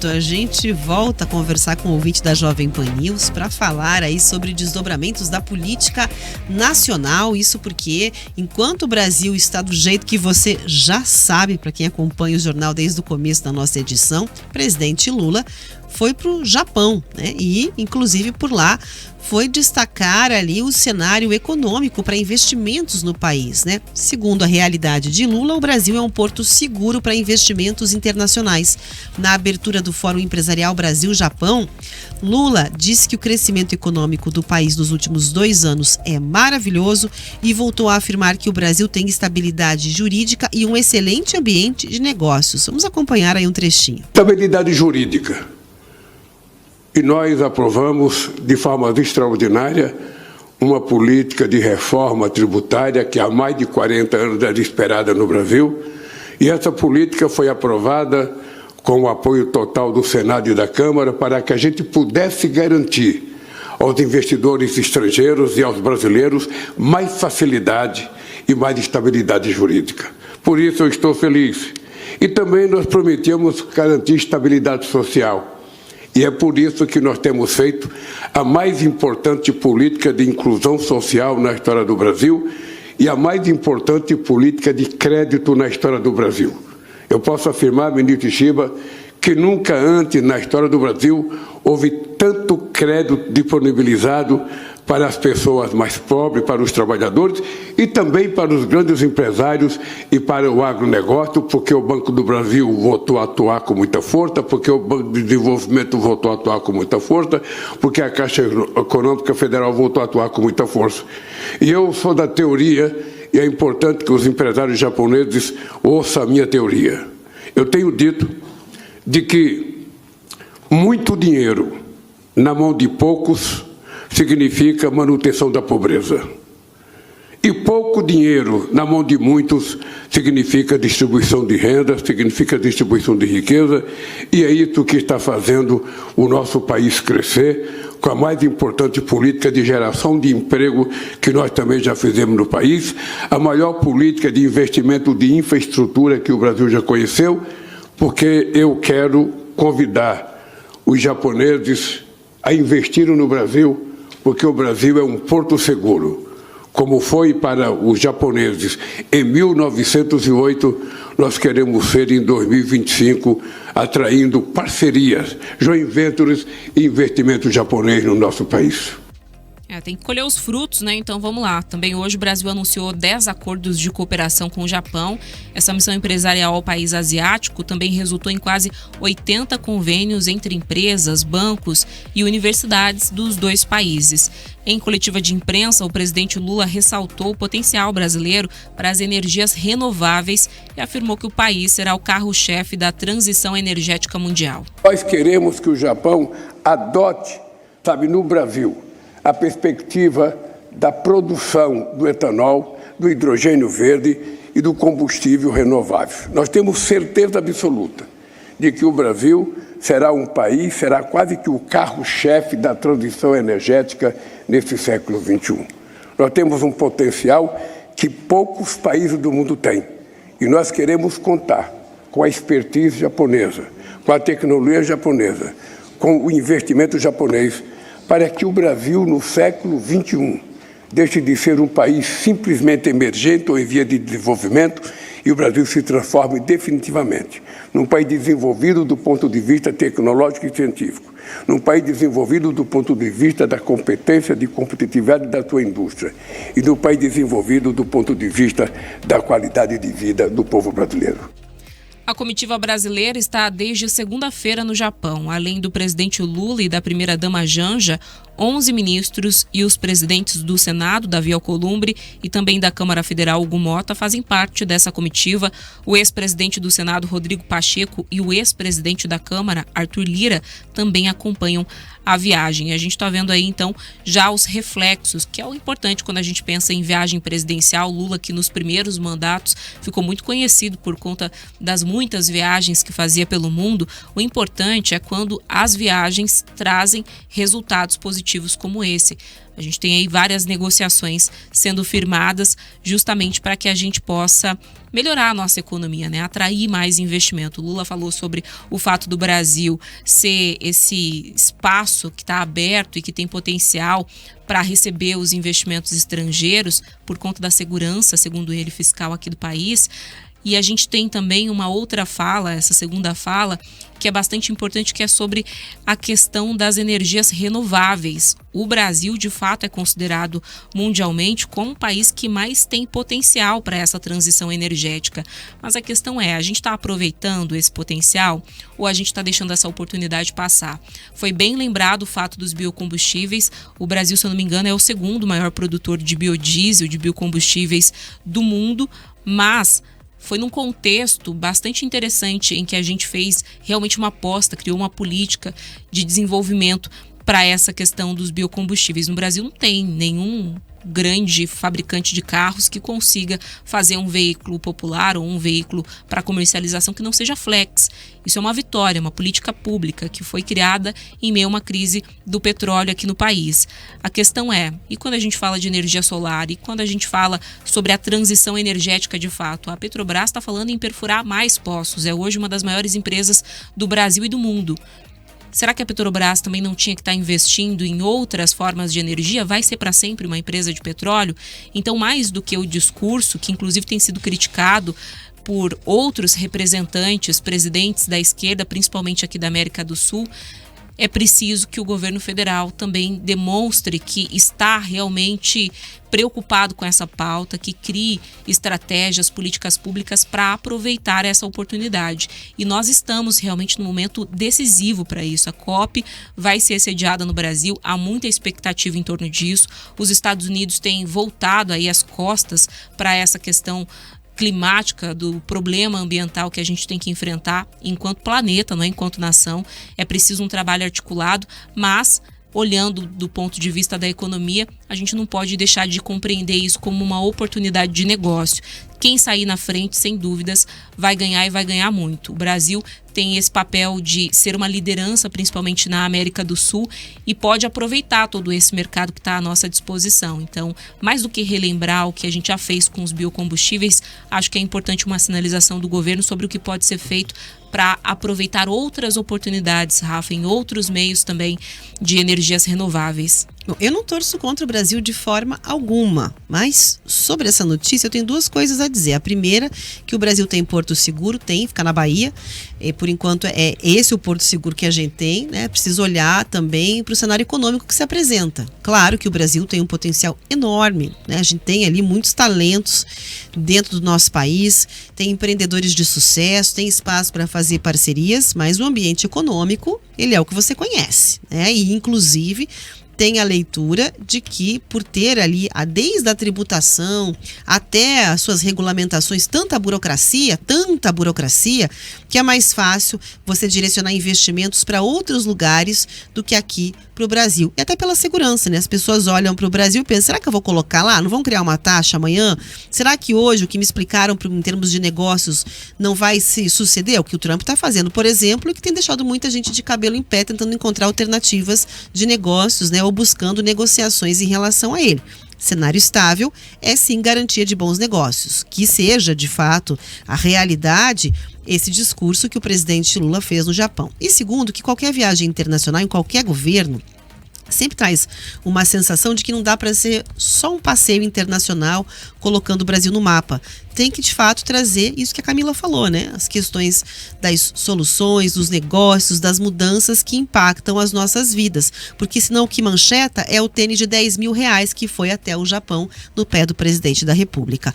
Perfeito, a gente volta a conversar com o ouvinte da Jovem Pan News para falar aí sobre desdobramentos da política nacional, isso porque enquanto o Brasil está do jeito que você já sabe, para quem acompanha o jornal desde o começo da nossa edição, o presidente Lula foi para o Japão, né? E inclusive por lá foi destacar ali o cenário econômico para investimentos no país, né? Segundo a realidade de Lula, o Brasil é um porto seguro para investimentos internacionais. Na abertura do Fórum Empresarial Brasil-Japão, Lula disse que o crescimento econômico do país nos últimos 2 anos é maravilhoso e voltou a afirmar que o Brasil tem estabilidade jurídica e um excelente ambiente de negócios. Vamos acompanhar aí um trechinho. Estabilidade jurídica. E nós aprovamos de forma extraordinária uma política de reforma tributária que há mais de 40 anos era esperada no Brasil. E essa política foi aprovada com o apoio total do Senado e da Câmara para que a gente pudesse garantir aos investidores estrangeiros e aos brasileiros mais facilidade e mais estabilidade jurídica. Por isso eu estou feliz. E também nós prometemos garantir estabilidade social. E é por isso que nós temos feito a mais importante política de inclusão social na história do Brasil e a mais importante política de crédito na história do Brasil. Eu posso afirmar, ministro Shiba, que nunca antes na história do Brasil houve tanto crédito disponibilizado para as pessoas mais pobres, para os trabalhadores e também para os grandes empresários e para o agronegócio, porque o Banco do Brasil voltou a atuar com muita força, porque o Banco de Desenvolvimento voltou a atuar com muita força, porque a Caixa Econômica Federal voltou a atuar com muita força. E eu sou da teoria, e é importante que os empresários japoneses ouçam a minha teoria. Eu tenho dito de que muito dinheiro na mão de poucos significa manutenção da pobreza. E pouco dinheiro na mão de muitos significa distribuição de renda, significa distribuição de riqueza, e é isso que está fazendo o nosso país crescer, com a mais importante política de geração de emprego que nós também já fizemos no país, a maior política de investimento de infraestrutura que o Brasil já conheceu, porque eu quero convidar os japoneses a investirem no Brasil, porque o Brasil é um porto seguro. Como foi para os japoneses em 1908, nós queremos ser em 2025, atraindo parcerias, joint ventures e investimento japonês no nosso país. Tem que colher os frutos, né? Então vamos lá. Também hoje o Brasil anunciou 10 acordos de cooperação com o Japão. Essa missão empresarial ao país asiático também resultou em quase 80 convênios entre empresas, bancos e universidades dos dois países. Em coletiva de imprensa, o presidente Lula ressaltou o potencial brasileiro para as energias renováveis e afirmou que o país será o carro-chefe da transição energética mundial. Nós queremos que o Japão adote, no Brasil, a perspectiva da produção do etanol, do hidrogênio verde e do combustível renovável. Nós temos certeza absoluta de que o Brasil será um país, será quase que o carro-chefe da transição energética nesse século XXI. Nós temos um potencial que poucos países do mundo têm e nós queremos contar com a expertise japonesa, com a tecnologia japonesa, com o investimento japonês, para que o Brasil, no século XXI, deixe de ser um país simplesmente emergente ou em via de desenvolvimento e o Brasil se transforme definitivamente num país desenvolvido do ponto de vista tecnológico e científico, num país desenvolvido do ponto de vista da competência, de competitividade da sua indústria e num país desenvolvido do ponto de vista da qualidade de vida do povo brasileiro. A comitiva brasileira está desde segunda-feira no Japão. Além do presidente Lula e da primeira-dama Janja, 11 ministros e os presidentes do Senado, Davi Alcolumbre, e também da Câmara Federal, Hugo Mota, fazem parte dessa comitiva. O ex-presidente do Senado, Rodrigo Pacheco, e o ex-presidente da Câmara, Arthur Lira, também acompanham a viagem. A gente está vendo aí, então, já os reflexos, que é o importante quando a gente pensa em viagem presidencial. Lula, que nos primeiros mandatos ficou muito conhecido por conta das muitas viagens que fazia pelo mundo. O importante é quando as viagens trazem resultados positivos competitivos como esse. A gente tem aí várias negociações sendo firmadas justamente para que a gente possa melhorar a nossa economia, né? Atrair mais investimento. O Lula falou sobre o fato do Brasil ser esse espaço que está aberto e que tem potencial para receber os investimentos estrangeiros por conta da segurança, segundo ele, fiscal aqui do país. E a gente tem também uma outra fala, essa segunda fala, que é bastante importante, que é sobre a questão das energias renováveis. O Brasil, de fato, é considerado mundialmente como o país que mais tem potencial para essa transição energética. Mas a questão é, a gente está aproveitando esse potencial ou a gente está deixando essa oportunidade passar? Foi bem lembrado o fato dos biocombustíveis. O Brasil, se eu não me engano, é o segundo maior produtor de biodiesel, de biocombustíveis do mundo, mas foi num contexto bastante interessante em que a gente fez realmente uma aposta, criou uma política de desenvolvimento para essa questão dos biocombustíveis. No Brasil não tem nenhum grande fabricante de carros que consiga fazer um veículo popular ou um veículo para comercialização que não seja flex. Isso é uma vitória, uma política pública que foi criada em meio a uma crise do petróleo aqui no país. A questão é, e quando a gente fala de energia solar e quando a gente fala sobre a transição energética de fato, a Petrobras está falando em perfurar mais poços, é hoje uma das maiores empresas do Brasil e do mundo. Será que a Petrobras também não tinha que estar investindo em outras formas de energia? Vai ser para sempre uma empresa de petróleo? Então, mais do que o discurso, que inclusive tem sido criticado por outros representantes, presidentes da esquerda, principalmente aqui da América do Sul, é preciso que o governo federal também demonstre que está realmente preocupado com essa pauta, que crie estratégias, políticas públicas para aproveitar essa oportunidade. E nós estamos realmente num momento decisivo para isso. A COP vai ser sediada no Brasil, há muita expectativa em torno disso. Os Estados Unidos têm voltado aí as costas para essa questão climática, do problema ambiental que a gente tem que enfrentar enquanto planeta, não é? Enquanto nação. É preciso um trabalho articulado, mas olhando do ponto de vista da economia, a gente não pode deixar de compreender isso como uma oportunidade de negócio. Quem sair na frente, sem dúvidas, vai ganhar e vai ganhar muito. O Brasil tem esse papel de ser uma liderança, principalmente na América do Sul, e pode aproveitar todo esse mercado que está à nossa disposição. Então, mais do que relembrar o que a gente já fez com os biocombustíveis, acho que é importante uma sinalização do governo sobre o que pode ser feito para aproveitar outras oportunidades, Rafa, em outros meios também de energias renováveis. Bom, eu não torço contra o Brasil de forma alguma, mas sobre essa notícia eu tenho duas coisas a dizer. A primeira, que o Brasil tem Porto Seguro, fica na Bahia. Por enquanto é esse o Porto Seguro que a gente tem, né? Precisa olhar também para o cenário econômico que se apresenta. Claro que o Brasil tem um potencial enorme, né? A gente tem ali muitos talentos dentro do nosso país, tem empreendedores de sucesso, tem espaço para fazer parcerias, mas o ambiente econômico, ele é o que você conhece, né? E inclusive tem a leitura de que, por ter ali, desde a tributação até as suas regulamentações, tanta burocracia, que é mais fácil você direcionar investimentos para outros lugares do que aqui para o Brasil. E até pela segurança, né? As pessoas olham para o Brasil e pensam, será que eu vou colocar lá? Não vão criar uma taxa amanhã? Será que hoje o que me explicaram em termos de negócios não vai se suceder? É o que o Trump está fazendo, por exemplo, e que tem deixado muita gente de cabelo em pé tentando encontrar alternativas de negócios, né? Ou buscando negociações em relação a ele. Cenário estável é sim garantia de bons negócios. Que seja, de fato, a realidade esse discurso que o presidente Lula fez no Japão. E segundo, que qualquer viagem internacional, em qualquer governo, sempre traz uma sensação de que não dá para ser só um passeio internacional colocando o Brasil no mapa. Tem que, de fato, trazer isso que a Camila falou, né? As questões das soluções, dos negócios, das mudanças que impactam as nossas vidas. Porque senão o que mancheta é o tênis de R$10 mil que foi até o Japão no pé do presidente da República.